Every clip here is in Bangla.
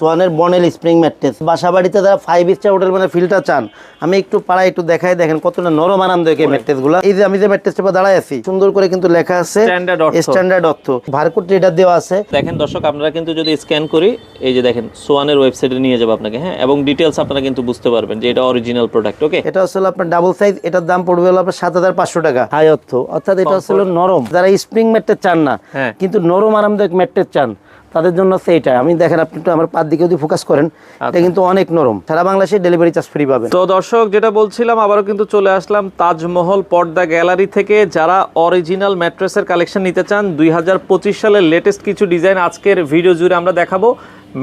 সোয়ানের বনেল স্প্রিং ম্যাট্রেস বাসাবাড়িতে যারা 5 স্টার হোটেল মানে ফিলটা চান, আমি একটু পাড়ায় একটু দেখাই, দেখেন কতটা নরম আরামদায়ক এই ম্যাট্রেসগুলো। এই যে আমি যে ম্যাট্রেসটা দাঁড়ায় আছি, সুন্দর করে কিন্তু লেখা আছে স্ট্যান্ডার্ড অর্থ, বারকোড রিডার দেওয়া আছে। দেখেন দর্শক, আপনারা কিন্তু যদি স্ক্যান করি, এই যে দেখেন সোয়ানের ওয়েবসাইটে নিয়ে যাবো আপনাকে, হ্যাঁ, এবং ডিটেইলস আপনারা কিন্তু বুঝতে পারবেন যে এটা অরিজিনাল প্রোডাক্ট। ওকে, এটা হচ্ছে আপনার ডাবল সাইজ, এটার দাম পড়বে হলো আপনার 7500 টাকা। হাই অর্থ অর্থাৎ এটা হচ্ছে নরম, যারা স্প্রিং ম্যাট্রেস চান না কিন্তু নরম আরামদায়ক ম্যাট্রেস চান তাদের জন্য সেইটা। আমি দেখেন আপনি একটু আমার পার দিকে যদি ফোকাস করেন, এটা কিন্তু অনেক নরম, সারা বাংলাদেশে ডেলিভারি চার্জ ফ্রি পাবেন। তো দর্শক, যেটা বলছিলাম, আবারও কিন্তু চলে আসলাম তাজমহল পর্দা গ্যালারি থেকে। যারা অরিজিনাল ম্যাট্রেসের কালেকশন নিতে চান, 2025 সালের লেটেস্ট কিছু ডিজাইন আজকের ভিডিও জুড়ে আমরা দেখাবো।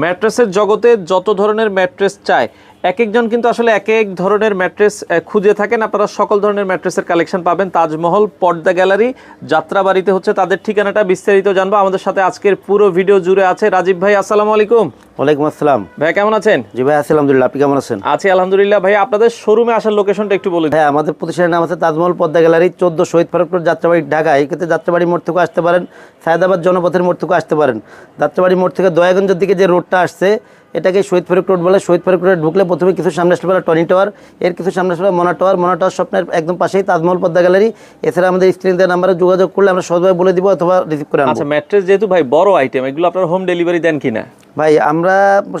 ম্যাট্রেসের জগতে যত ধরনের ম্যাট্রেস চায়, এক একজন কিন্তু আসলে এক এক ধরনের ম্যাট্রেস খুঁজে থাকেন। আপনারা সকল ধরনের ম্যাট্রেসের কালেকশন পাবেন তাজমহল পর্দা গ্যালারি, যাত্রাবাড়িতে হচ্ছে তাদের ঠিকানাটা। বিস্তারিত জানবো। আমাদের সাথে আজকের পুরো ভিডিও জুড়ে আছে রাজীব ভাই। আসসালামু আলাইকুম। ওয়ালাইকুম আসসালাম ভাই, কেমন আছেন? জি ভাই, আছি আলহামদুলিল্লাহ, আপনি কেমন আছেন? আছি আলহামদুলিল্লাহ। ভাই, আপনাদের শোরুমে আসার লোকেশনটা একটু বলে দিন। হ্যাঁ, আমাদের প্রতিষ্ঠানের নাম আছে তাজমহল পর্দা গ্যালারি, 14 শহীদ ফারুক রোড, যাত্রাবাড়ি, ঢাকা। এই ক্ষেত্রে যাত্রাবাড়ি মোড় থেকে আসতে পারেন, সায়দাবাদ জনপথের মোড় থেকে আসতে পারেন। যাত্রাবাড়ি মোড় থেকে দয়াগঞ্জের দিকে যে রোডটা আসছে এটাকে শহীদ ফারুক রোড বলে। শহীদ ফারুক রোডে ঢুকলে প্রথমে কিছু সামনে আসতে পারে টনি টাওয়ার, এর কিছু সামনে আসতে পারে মোনা টাওয়ার। মোনা টাওয়ার স্বপ্নের একদম পাশেই তাজমহল পর্দা গ্যালারি। এছাড়া আমাদের স্ক্রিন দেওয়ার নাম্বারে যোগাযোগ করলে আমরা সহজভাবে বলে দিব অথবা রিসিভ করে আনবো। আচ্ছা, ম্যাট্রেস যেহেতু ভাই বড় আইটেম, এগুলো আপনারা হোম ডেলিভারি দেন কিনা? ভাই, আমরা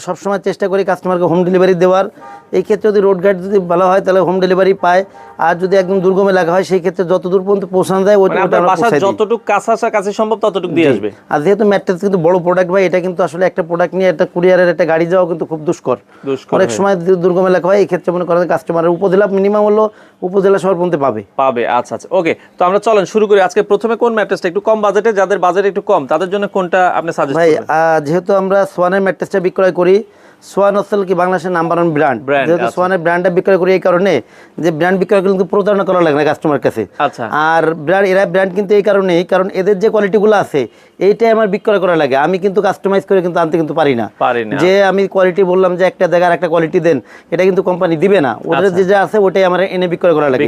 সবসময় চেষ্টা করি কাস্টমারকে হোম ডেলিভারি দেওয়ার। এই ক্ষেত্রে যদি রোড গাইড যদি ভালো হয় তাহলে হোম ডেলিভারি পায়, আর যদি একদম দুর্গম এলাকা হয় সেই ক্ষেত্রে যত দূর পর্যন্ত পৌঁছানো যায় যতটুকু কাছাকাছি সম্ভব ততটুকু দিয়ে আসবে। আর যেহেতু ম্যাট্রেস কিন্তু বড় প্রোডাক্ট ভাই, এটা কিন্তু আসলে একটা প্রোডাক্ট নিয়ে একটা কুরিয়ারের একটা গাড়ি যাওয়া কিন্তু খুব দুষ্কর। অনেক সময় দুর্গম এলাকা হয়, এই ক্ষেত্রে মনে করেন কাস্টমারের উপজেলা মিনিমাম হলো উপজেলা শহর পর্যন্ত পাবে। আচ্ছা আচ্ছা, ওকে। তো আমরা চলেন শুরু করি। আজকে প্রথমে কোন ম্যাট্রেসটা একটু কম বাজেটে, যাদের বাজেট একটু কম তাদের জন্য কোনটা আপনি সাজেস্ট করবেন? ভাই, যেহেতু আমরা সোয়ানের ম্যাট্রেসটা বিক্রয় করি, সোয়ান হচ্ছে কি বাংলাদেশের নাম্বার 1 ব্র্যান্ড। যেহেতু সোয়ানের ব্র্যান্ডটা বিক্রয় করি এই কারণে যে ব্র্যান্ড বিক্রয় করলে কিন্তু প্রতারণা করা লাগে না কাস্টমার কাছে। আচ্ছা। আর ব্র্যান্ড কিন্তু এই কারণেই, কারণ এদের যে কোয়ালিটিগুলো আছে এইটাই আমার বিক্রয় করা লাগে। আমি কিন্তু কাস্টমাইজ করে কিন্তু আনতে কিন্তু পারি না। যে আমি কোয়ালিটি বললাম যে একটা জায়গার একটা কোয়ালিটি দেন, এটা কিন্তু কোম্পানি দিবে না। ওদের যে যা আছে ওটাই আমার এনে বিক্রয় করা লাগে।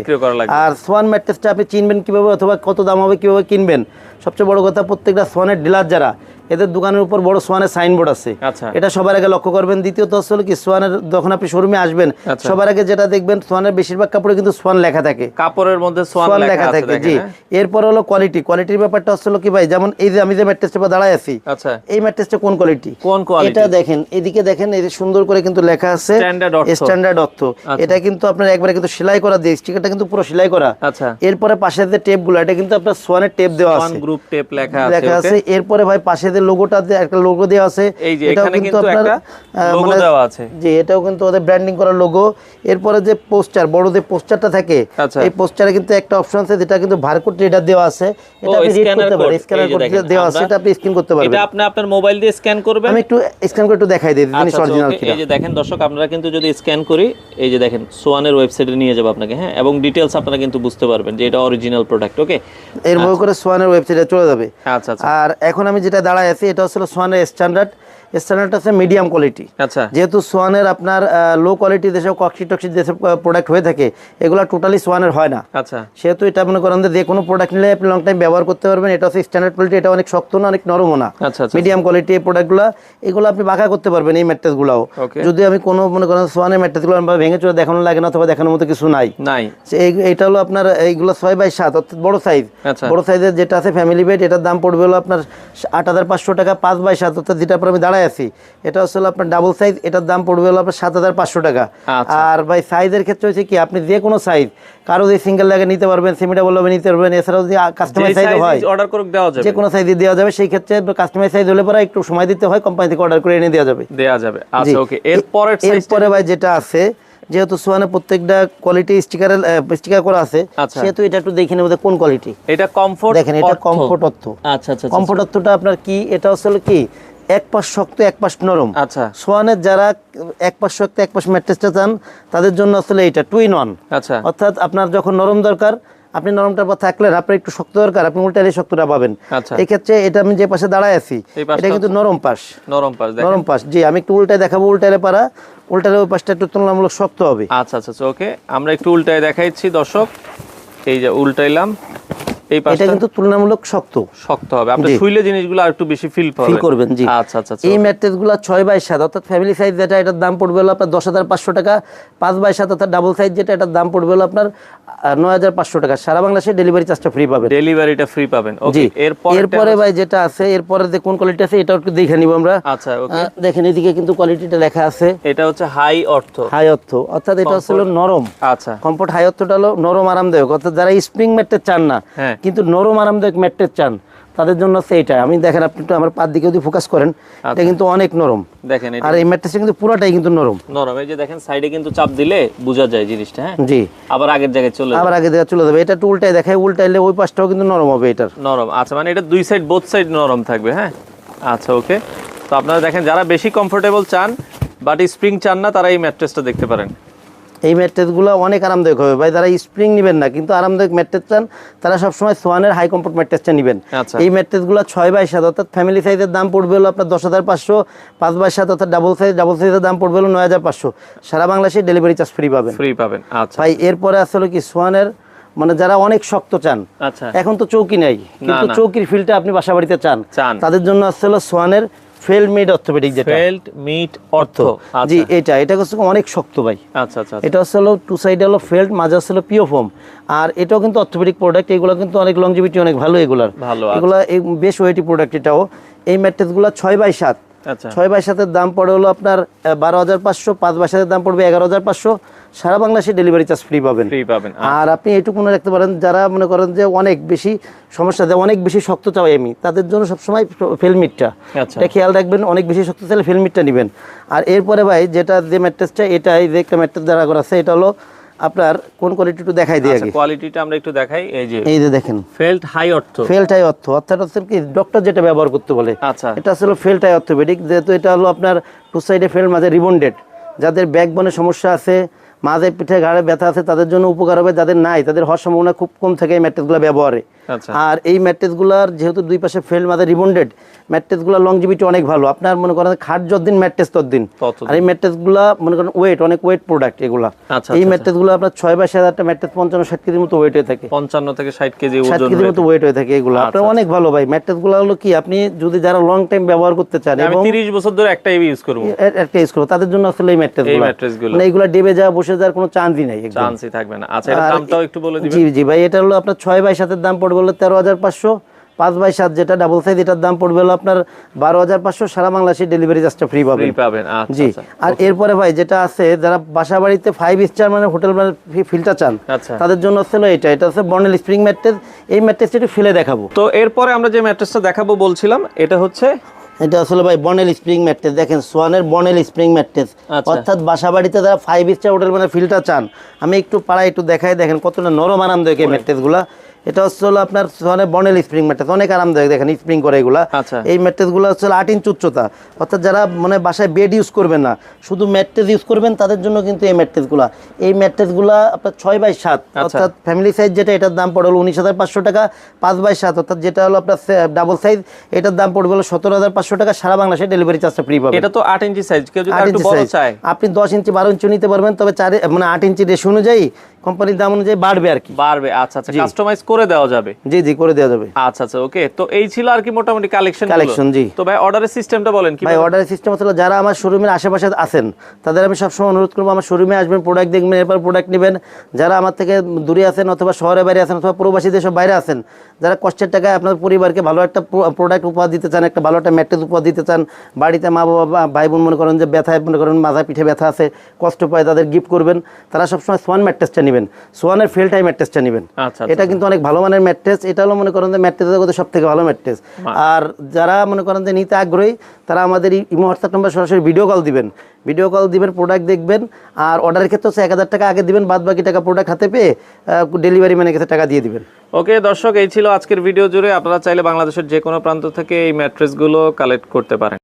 আর সোয়ান ম্যাট্রেসটা আপনি চিনবেন কিভাবে অথবা কত দাম হবে কিভাবে কিনবেন, সবচেয়ে বড় কথা প্রত্যেকটা সোয়ানের ডিলার যারা, এদের দোকানের উপর বড় সোয়ানের সাইনবোর্ড আছে। এটা সবার আগে লক্ষ্য করবেন। দ্বিতীয়ত হচ্ছে কি, সোয়ানের যখন আপনি শোরুমে আসবেন সবার আগে যেটা দেখবেন, সোয়ানের বেশিরভাগ কাপড়ে কিন্তু সোয়ান লেখা থাকে, কাপড়ের মধ্যে সোয়ান লেখা থাকে। জি। এরপর হলো কোয়ালিটির ব্যাপারটা হচ্ছে কি ভাই, যেমন এই যে আমি যে ম্যাট্রেসটা দাঁড়ায় আছি, এই ম্যাট্রেসটা কোন কোয়ালিটি, এটা দেখেন, এদিকে দেখেন, এই যে সুন্দর করে কিন্তু লেখা আছে স্ট্যান্ডার্ড অর্থ। এটা কিন্তু আপনার একবারে কিন্তু সেলাই করা দিয়ে, স্টিকারটা কিন্তু পুরো সেলাই করা। এরপরে পাশে যে টেপগুলো, এটা কিন্তু আপনার সোয়ানের টেপ দেওয়া আছে, সোয়ান গ্রুপ টেপ লেখা আছে। এরপরে ভাই পাশে যে লোগোটা, একটা লোগো দেওয়া আছে, এটাও কিন্তু আপনার লোগো দেওয়া আছে। জি, এটাও কিন্তু ওদের ব্র্যান্ডিং করা লোগো। এরপরে যে পোস্টার, বড় যে পোস্টারটা থাকে, এই পোস্টারে কিন্তু একটা অপশন আছে যেটা কিন্তু বারকোড রিডার দেওয়া আছে, এটা আপনি রিড করতে পারেন। স্ক্যানার কোড দেওয়া আছে, এটা আপনি স্ক্যান করতে পারবেন। এটা আপনি আপনার মোবাইল দিয়ে স্ক্যান করবেন। আমি একটু স্ক্যান করে একটু দেখাই দিই জিনিস অরিজিনাল কিনা। এই যে দেখেন দর্শক, আপনারা কিন্তু যদি স্ক্যান করি, এই যে দেখেন সোয়ানের ওয়েবসাইটে নিয়ে যাবো আপনাকে, হ্যাঁ, এবং ডিটেইলস আপনারা কিন্তু বুঝতে পারবেন যে এটা অরিজিনাল প্রোডাক্ট। ওকে, এর মধ্যে করে সোয়ানের ওয়েবসাইটে চলে যাবে। আচ্ছা আচ্ছা। আর এখন আমি যেটা দাঁড়ায় আছি, এটা হচ্ছে সোয়ানের স্ট্যান্ডার্ড আছে মিডিয়াম কোয়ালিটি। আচ্ছা। যেহেতু সোয়ানের আপনার লো কোয়ালিটি যেসব কক্সি যেসব প্রোডাক্ট হয়ে থাকে, এগুলো টোটালি সোয়ানের হয় না। আচ্ছা। সেহেতু এটা মনে করেন যে কোনো প্রোডাক্ট নিলে আপনি লং টাইম ব্যবহার করতে পারবেন। এটা হচ্ছে স্ট্যান্ডার্ড কোয়ালিটি, এটা অনেক শক্ত না, অনেক নরমও না, মিডিয়াম কোয়ালিটি এই প্রোডাক্টগুলো। এগুলো আপনি বাঁকা করতে পারবেন এই ম্যাট্রেসগুলোও। যদি আমি কোনো মনে করেন সোয়ানের ম্যাট্রেসগুলো ভেঙে চলে দেখানো লাগে না অথবা দেখানোর মতো কিছু নাই। এটা হলো আপনার এইগুলো 6x7 অর্থাৎ বড় সাইজ। বড় সাইজের যেটা আছে ফ্যামিলি বেড, এটার দাম পড়বে হলো আপনার 8500 টাকা। 5x7 অর্থাৎ যেটার পর আমি দাঁড়ায় আছি, এটা হচ্ছে আপনার ডাবল সাইজ, এটার দাম পড়বে হলো আপনার 7500 টাকা। আর ভাই সাইজের ক্ষেত্রে হচ্ছে কি, আপনি যে কোনো সাইজ কারো যে সিঙ্গেল লাগে নিতে পারবেন, সেমিডাবল ভাবে নিতে পারবেন। এছাড়াও যদি কাস্টমাইজ সাইজ হয়, অর্ডার করে দেওয়া যাবে, যে কোনো সাইজে দেওয়া যাবে। সেই ক্ষেত্রে কাস্টমাইজ সাইজ হলে পরে একটু সময় দিতে হয়, কোম্পানি থেকে অর্ডার করে এনে দেওয়া যাবে। আচ্ছা, ওকে। এরপরে ভাই যেটা আছে, যেহেতু সোয়ানে প্রত্যেকটা কোয়ালিটি স্টিকার করা আছে, সেহেতু এটা একটু দেখে নেব কোন কোয়ালিটি। এটা কমফোর্ট, দেখেন এটা কমফোর্ট অর্থ। আচ্ছা আচ্ছা। কমফোর্ট অর্থটা আপনার কি, এটা আসলে কি এক পাশ শক্ত এক পাশ নরম। আচ্ছা। সোয়ানের যারা এক পাশ শক্ত এক পাশ ম্যাট্রেসটা চান তাদের জন্য আসলে এটা 2-in-1। আচ্ছা। অর্থাৎ আপনার যখন নরম দরকার, আপনি নরমটা থাকলেন, আপনার একটু শক্ত দরকার, আপনি উল্টালে শক্তটা পাবেন। এই ক্ষেত্রে এটা আমি যে পাশে দাঁড়ায় আছি, এটা কিন্তু নরম পাশ। জি, আমি একটু উল্টায় দেখাবো, উল্টালে ওই পাশটা একটু তুলনামূলক শক্ত হবে। আচ্ছা আচ্ছা, ওকে। আমরা একটু উল্টায় দেখাইছি দর্শক, এই যে উল্টাইলাম, এটা কিন্তু তুলনামূলক শক্ত হবে, আপনি শুইলে জিনিসগুলো আর একটু বেশি ফিল করবেন। জি, আচ্ছা আচ্ছা। এই ম্যাট্রেসগুলো 6x7 অর্থাৎ ফ্যামিলি সাইজ যেটা, এটার দাম পড়বে হলো আপনার 10,500 টাকা। 5x7 অর্থাৎ ডাবল সাইজ যেটা, এটার দাম পড়বে হলো আপনার 9,500 টাকা। সারা বাংলাদেশে ডেলিভারি চার্জটা ফ্রি পাবেন, ডেলিভারিটা ফ্রি পাবেন। ওকে, এরপরে ভাই যেটা আছে, এরপরে যে কোন কোয়ালিটি আছে এটা একটু দেখে নিব আমরা। আচ্ছা, ওকে, দেখেন এদিকে কিন্তু কোয়ালিটিটা লেখা আছে, এটা হচ্ছে হাই অর্থ, অর্থাৎ এটা হচ্ছে নরম। আচ্ছা, কমফোর্ট হাই অর্থটা হলো নরম আরামদায়ক, অর্থাৎ যারা স্প্রিং ম্যাট্রেস চান না কিন্তু নরম আরামদায়ক ম্যাট্রেস চান তাদের জন্য হচ্ছে এটা। আমি দেখেন, আপনি একটু আমার পার দিকে যদি ফোকাস করেন, এটা কিন্তু অনেক নরম দেখেন, আর এই ম্যাট্রেসটা কিন্তু পুরোটাই কিন্তু নরম। এই যে দেখেন সাইডে কিন্তু চাপ দিলে বোঝা যায় জিনিসটা। হ্যাঁ, জি, আবার আগের জায়গায় চলে যাবে। এটা একটু উল্টায় দেখায়, উল্টাইলে ওই পাশটাও কিন্তু নরম হবে এটার। নরম, আচ্ছা, মানে এটা দুই সাইড বোথ সাইড নরম থাকবে। হ্যাঁ, আচ্ছা, ওকে। তো আপনারা দেখেন, যারা বেশি কমফোর্টেবল চান বাট স্প্রিং চান না, তারা এই ম্যাট্রেসটা দেখতে পারেন। এই ম্যাট্রেসগুলো অনেক আরামদায়ক হবে ভাই। যারা স্প্রিং নেবেন না কিন্তু আরামদায়ক ম্যাট্রেস চান, তারা সবসময় সোয়ানের হাই কমফোর্ট ম্যাট্রেসটা নেবেন। এই ম্যাট্রেসগুলো 6x7 অর্থাৎ ফ্যামিলি সাইজের দাম পড়বে হলো আপনার 10,500। 5x7 অর্থাৎ ডাবল সাইজের দাম পড়বে হলো 9,500। সারা বাংলাদেশে ডেলিভারি চার্জ ফ্রি পাবেন। আচ্ছা ভাই, এরপরে আসলে কি সোয়ানের মানে যারা অনেক শক্ত চান, এখন তো চৌকি নাই কিন্তু চৌকির ফিলটা আপনি বাসা বাড়িতে চান, তাদের জন্য আসলে সোয়ানের ফেল্ট মিড অর্থোপেডিক, যেটা ফেল্ট মিড অর্থ। জি, এটা হচ্ছে অনেক শক্ত ভাই। আচ্ছা আচ্ছা, এটা হচ্ছে হলো টু সাইড হলো ফেল্ট, মাঝে হচ্ছে পিও ফোম। আর এটাও কিন্তু অর্থোপেডিক প্রোডাক্ট, এগুলো কিন্তু অনেক লংজিভিটি অনেক ভালো, এগুলো বেশ ওয়েটি প্রোডাক্ট। এটাও এই ম্যাট্রেসগুলো 6x7। 6x7 দাম পড়ে হলো আপনার 12,500। 5x7 দাম পড়বে 11,500। সারা বাংলাদেশে ডেলিভারি চার্জ ফ্রি পাবেন। আর আপনি এইটুকু মনে রাখতে পারেন, যারা মনে করেন যে অনেক বেশি সমস্যা দেয়, অনেক বেশি শক্ত চাই আমি, তাদের জন্য সবসময় ফেলমিটটা এটা খেয়াল রাখবেন, অনেক বেশি শক্ত চাইলে ফেলমিটটা নেবেন। আর এরপরে ভাই যেটা যে ম্যাট্রেসটা, এটাই যে একটা ম্যাট্রেস দ্বারা করা আছে, এটা হলো আপনার কোন কোয়ালিটি একটু দেখাই দিই আগে। কোয়ালিটিটা আমরা একটু দেখাই। এই যে দেখেন ফেল্ট হাই অর্থ, অর্থাৎ হচ্ছে কি ডক্টর যেটা ব্যবহার করতে বলে। আচ্ছা, এটা আসলে ফেল্ট হাই অর্থোপেডিক, যেহেতু এটা হলো আপনার টু সাইডে ফেল্ট, মাঝে রিবন্ডেড। যাদের ব্যাকবোনের সমস্যা আছে, মাঝে পিঠে ঘাড়ে ব্যথা আছে, তাদের জন্য উপকার হবে। যাদের নাই, তাদের হওয়ার সম্ভাবনা খুব কম থাকে এই ম্যাট্রেসগুলো ব্যবহারে। আর এই ম্যাট্রেসগুলোর যেহেতু দুই পাশে ফেল্ট, মাঝে রিবন্ডেড, ম্যাট্রেসগুলোর লংজিভিটি অনেক ভালো। আপনার মনে করেন খাট যতদিন, ম্যাট্রেস ততদিন। আর এই ম্যাট্রেসগুলো মনে করেন অনেক ওয়েট প্রোডাক্ট এগুলা। এই ম্যাট্রেসগুলো আপনার 6x7 ম্যাট্রেস 55-60 কেজির মতো ওয়েট হয়ে থাকে। 55 থেকে 60 কেজি মতো ওয়েট হয়ে থাকে এগুলো। আপনার অনেক ভালো ভাই ম্যাট্রেসগুলো। হলো কি, আপনি যদি যারা লং টাইম ব্যবহার করতে চান, আমি 30 বছর ধরে একটা ইউজ করব, তাদের জন্য আসলে এই ম্যাট্রেসগুলো, মানে এগুলা ডেবে যাওয়া, বসে যাওয়ার কোনো চান্সই নাই, চান্সই থাকবে না। আচ্ছা, এর দামটাও একটু বলে দিবেন। জি ভাই, এটা হলো আপনার 6x7 দাম পড়বে হলো 13,500। 5x7 যেটা ডাবল সাইজ, এটার দাম পড়বে হলো আপনার 12,500। সারা বাংলাদেশে ডেলিভারি চার্জটা ফ্রি পাবেন। জি, আর এরপরে ভাই যেটা আছে, যারা বাসা বাড়িতে 5 স্টার মানে হোটেল মানে ফিল্টার চান, তাদের জন্য হলো এটা হচ্ছে বর্নেল স্প্রিং ম্যাট্রেস। এই ম্যাট্রেসটা একটু ফেলে দেখাবো। তো এরপরে আমরা যে ম্যাট্রেসটা দেখাবো বলছিলাম, এটা আসলে ভাই বর্নেল স্প্রিং ম্যাট্রেস। দেখেন সোয়ানের বর্নেল স্প্রিং ম্যাট্রেস, অর্থাৎ বাসা বাড়িতে যারা 5 স্টার হোটেল মানে ফিল্টার চান, আমি একটু পাড়ায় একটু দেখাই, দেখেন কতটা নরম আরামদায়ক এই ম্যাট্রেসগুলো। এটা হচ্ছে হলো আপনার সোয়ানের বর্নেল স্প্রিং ম্যাট্রেস, অনেক আরামদায়ক, দেখেন স্প্রিং করে এগুলা। এই ম্যাট্রেসগুলো হচ্ছে 8 ইঞ্চ উচ্চতা, অর্থাৎ যারা মানে বাসায় বেড ইউজ করবেন না, শুধু ম্যাট্রেস ইউজ করবেন, তাদের জন্য কিন্তু এই ম্যাট্রেসগুলো আপনার 6x7 অর্থাৎ ফ্যামিলি সাইজ যেটা, এটার দাম পড়ে হলো 19,500 টাকা। 5x7 অর্থাৎ যেটা হলো আপনার ডাবল সাইজ, এটার দাম পড়বে হলো 17,500 টাকা। সারা বাংলাদেশে ডেলিভারি চার্জটা ফ্রি পাবেন। এটা তো 8 ইঞ্চি সাইজ, কেউ যদি একটু বড় চায় আপনি 10 ইঞ্চি 12 ইঞ্চি নিতে পারবেন, তবে 8 ইঞ্চি রেশিও অনুযায়ী কোম্পানির দাম অনুযায়ী বাড়বে আর কি। আচ্ছা, কাস্টমাইজ করে দেওয়া যাবে। জি, করে দেওয়া যাবে। আচ্ছা, ওকে। তো এই ছিল আর কি মোটামুটি কালেকশন। জি, তো ভাই অর্ডারের সিস্টেমটা বলেন কি? ভাই অর্ডারের সিস্টেম হলো, যারা আমার শোরুমের আশেপাশে আছেন, তাদের আমি সবসময় অনুরোধ করবো আমার শোরুমে আসবেন, প্রোডাক্ট দেখবেন, এরপর প্রোডাক্ট নেবেন। যারা আমার থেকে দূরে আছেন, অথবা শহরে বাইরে আছেন, অথবা প্রবাসী দেশের বাইরে আছেন, যারা কষ্টের টাকায় আপনার পরিবারকে ভালো একটা প্রোডাক্ট উপহার দিতে চান, একটা ভালো একটা ম্যাট্রেস উপহার দিতে চান, বাড়িতে মা বাবা ভাই বোন মনে করেন যে ব্যথায়, মনে করেন মাথা পিঠে ব্যথা আছে, কষ্ট পায়, তাদের গিফট করবেন, তারা সবসময় সোয়ান ম্যাট্রেসটা নেবেন, সোয়ানের ফেল্ট হাই ম্যাট্রেসটা নেবেন। এটা কিন্তু অনেক ভালো মানের ম্যাট্রেস। এটা হলো মনে করেন যে ম্যাট্রেসের মধ্যে সব থেকে ভালো ম্যাট্রেস। আর যারা মনে করেন যে নিতে আগ্রহী, তারা আমাদের ইমো হোয়াটসঅ্যাপ নাম্বার সরাসরি ভিডিও কল দিবেন, প্রোডাক্ট দেখবেন। আর অর্ডারের ক্ষেত্রে হচ্ছে 1,000 টাকা আগে দিবেন, বাদ বাকি টাকা প্রোডাক্ট হাতে পেয়ে ডেলিভারি ম্যানের কাছে টাকা দিয়ে দিবেন। ওকে দর্শক, এই ছিল আজকের ভিডিও জুড়ে। আপনারা চাইলে বাংলাদেশের যে কোনো প্রান্ত থেকে এই ম্যাট্রেসগুলো কালেক্ট করতে পারেন।